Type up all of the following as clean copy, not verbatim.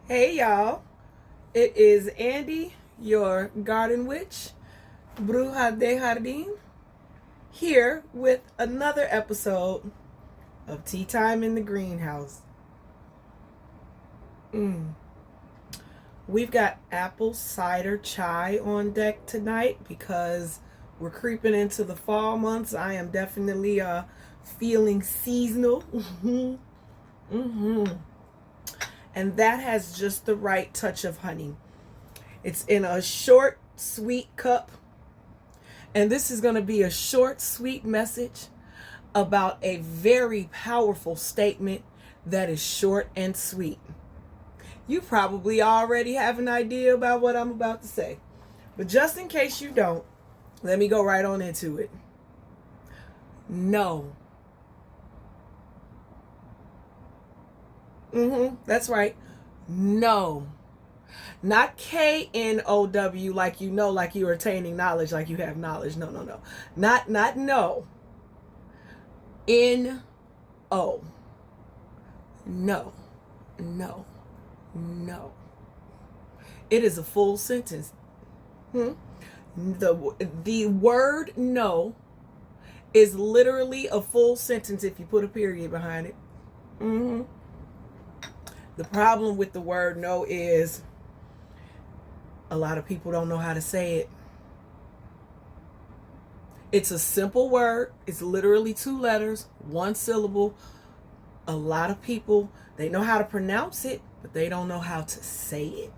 Hey y'all, it is Andy, your garden witch, Bruja de Jardín, here with another episode of Tea Time in the Greenhouse. We've got apple cider chai on deck tonight because we're creeping into the fall months. I am definitely feeling seasonal. And that has just the right touch of honey. It's in a short, sweet cup. And this is going to be a short, sweet message about a very powerful statement that is short and sweet. You probably already have an idea about what I'm about to say. But just in case you don't, let me go right on into it. No. That's right. No. Not K-N-O-W, like you know, like you're attaining knowledge, like you have knowledge. No. Not no. N-O. No. It is a full sentence. The word no is literally a full sentence if you put a period behind it. The problem with the word no is a lot of people don't know how to say it. It's a simple word. It's literally 2 letters, 1 syllable. A lot of people, they know how to pronounce it, but they don't know how to say it.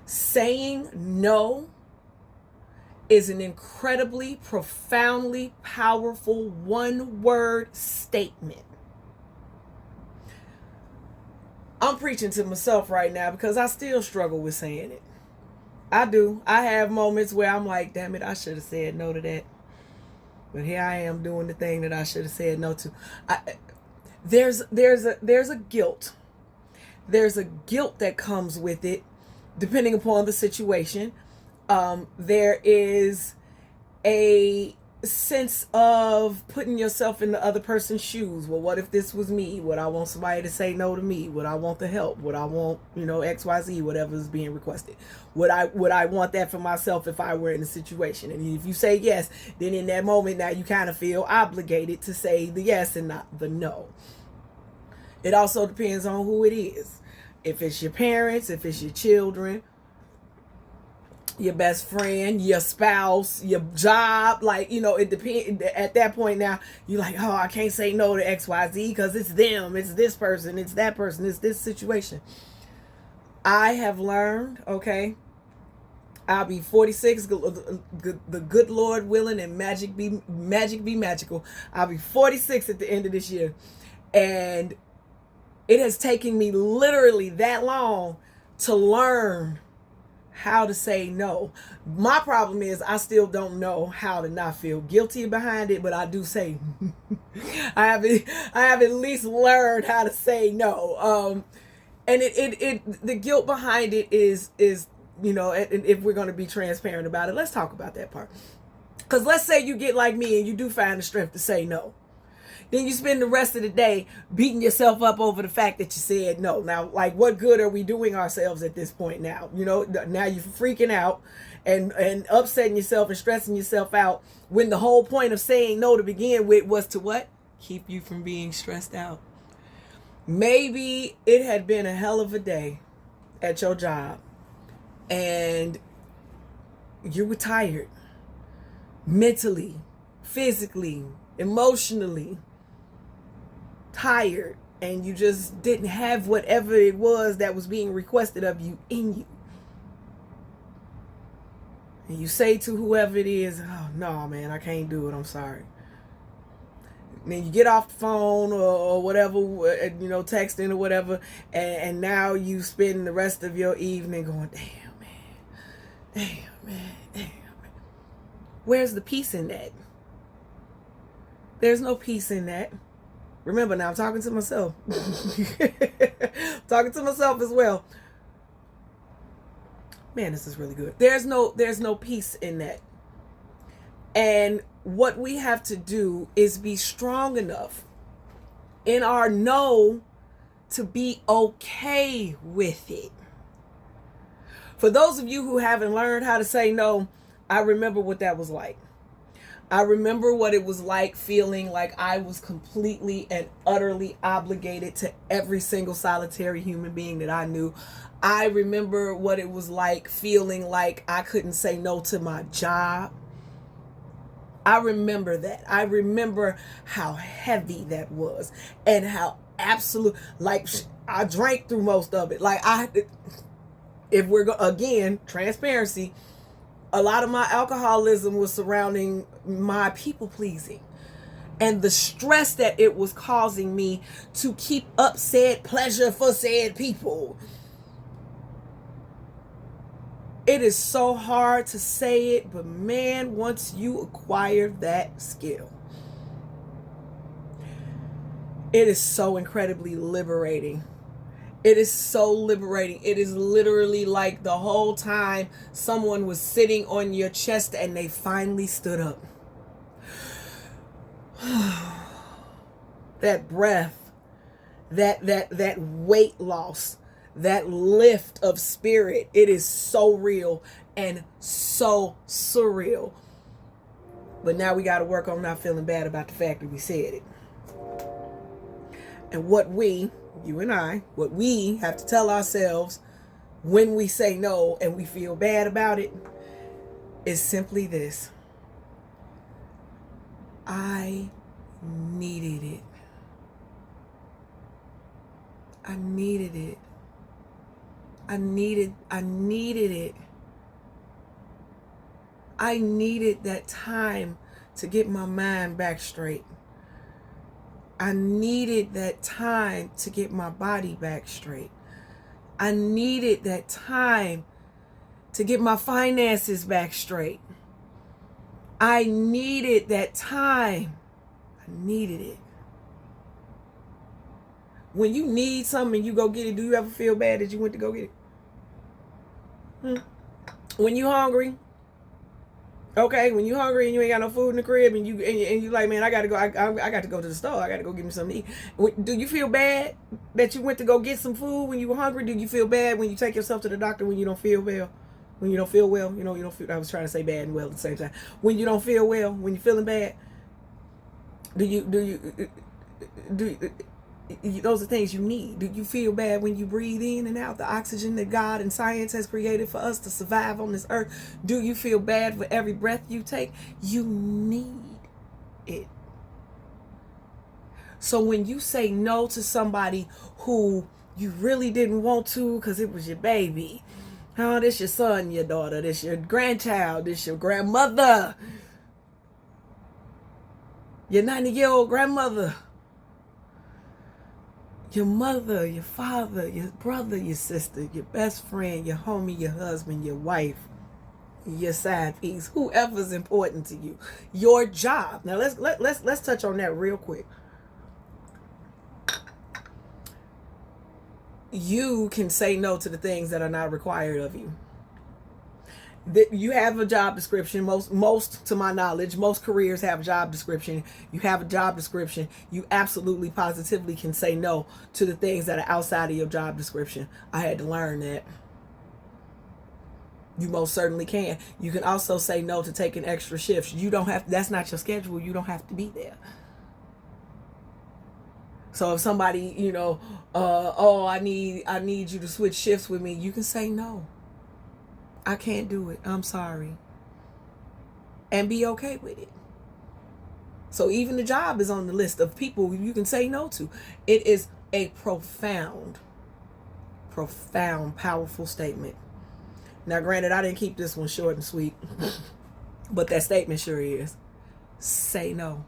Saying no is an incredibly, profoundly powerful 1-word statement. I'm preaching to myself right now because I still struggle with saying it. I do. I have moments where I'm like, damn it, I should have said no to that. But here I am doing the thing that I should have said no to. There's a guilt. There's a guilt that comes with it, depending upon the situation. There is a sense of putting yourself in the other person's shoes. Well, what if this was me? Would I want somebody to say no to me? Would I want the help? Would I want, XYZ, whatever is being requested? Would I want that for myself if I were in a situation? And if you say yes, then in that moment now you kind of feel obligated to say the yes and not the no. It also depends on who it is. If it's your parents, if it's your children, your best friend, your spouse, your job, it depends. At that point now, you're like, oh, I can't say no to XYZ because it's them, it's this person, it's that person, it's this situation. I have learned, okay, I'll be 46, the good Lord willing, and magic be magical. I'll be 46 at the end of this year. And it has taken me literally that long to learn how to say no. My problem is I still don't know how to not feel guilty behind it, but I do say I have at least learned how to say no. And the guilt behind it is and if we're going to be transparent about it, let's talk about that part. Because let's say you get like me and you do find the strength to say no. Then you spend the rest of the day beating yourself up over the fact that you said no. Now, what good are we doing ourselves at this point now? Now you're freaking out and upsetting yourself and stressing yourself out when the whole point of saying no to begin with was to what? Keep you from being stressed out. Maybe it had been a hell of a day at your job and you were tired mentally, physically, emotionally. Tired, and you just didn't have whatever it was that was being requested of you in you. And you say to whoever it is, oh no man, I can't do it, I'm sorry. And then you get off the phone or whatever, texting or whatever, and now you spend the rest of your evening going, damn man. Where's the peace in that? There's no peace in that. Remember now, I'm talking to myself. Talking to myself as well. Man, this is really good. There's no peace in that. And what we have to do is be strong enough in our no to be okay with it. For those of you who haven't learned how to say no, I remember what that was like. I remember what it was like feeling like I was completely and utterly obligated to every single solitary human being that I knew. I remember what it was like feeling like I couldn't say no to my job. I remember that. I remember how heavy that was and how absolute, like, I drank through most of it. Like, if we're again, transparency, a lot of my alcoholism was surrounding my people pleasing and the stress that it was causing me to keep up said pleasure for said people. It is so hard to say it, but man, once you acquire that skill, it is so incredibly liberating. It is so liberating. It is literally like the whole time someone was sitting on your chest and they finally stood up. That breath, that weight loss, that lift of spirit, it is so real and so surreal. But now we got to work on not feeling bad about the fact that we said it. And what we, you and I, what we have to tell ourselves when we say no and we feel bad about it is simply this: I needed it. I needed it. I needed it. I needed that time to get my mind back straight. I needed that time to get my body back straight. I needed that time to get my finances back straight. I needed that time. I needed it. When you need something and you go get it, do you ever feel bad that you went to go get it? When you hungry, okay, when you hungry and you ain't got no food in the crib and you like, man, I got to go. I got to go to the store. I got to go get me something to eat. Do you feel bad that you went to go get some food when you were hungry? Do you feel bad when you take yourself to the doctor when you don't feel well? When you don't feel well, you don't feel. I was trying to say bad and well at the same time. When you don't feel well, when you're feeling bad, those are things you need. Do you feel bad when you breathe in and out the oxygen that God and science has created for us to survive on this earth? Do you feel bad for every breath you take? You need it. So when you say no to somebody who you really didn't want to because it was your baby, oh, this your son, your daughter, this your grandchild, this your grandmother, your 90-year-old grandmother, your mother, your father, your brother, your sister, your best friend, your homie, your husband, your wife, your side piece, whoever's important to you, your job. Now let's touch on that real quick. You can say no to the things that are not required of you. You have a job description. Most, to my knowledge, most careers have a job description. You have a job description. You absolutely, positively can say no to the things that are outside of your job description. I had to learn that. You most certainly can. You can also say no to taking extra shifts. You don't have. That's not your schedule. You don't have to be there. So if somebody, I need you to switch shifts with me, you can say no. I can't do it. I'm sorry. And be okay with it. So even the job is on the list of people you can say no to. It is a profound, powerful statement. Now, granted, I didn't keep this one short and sweet, but that statement sure is. Say no.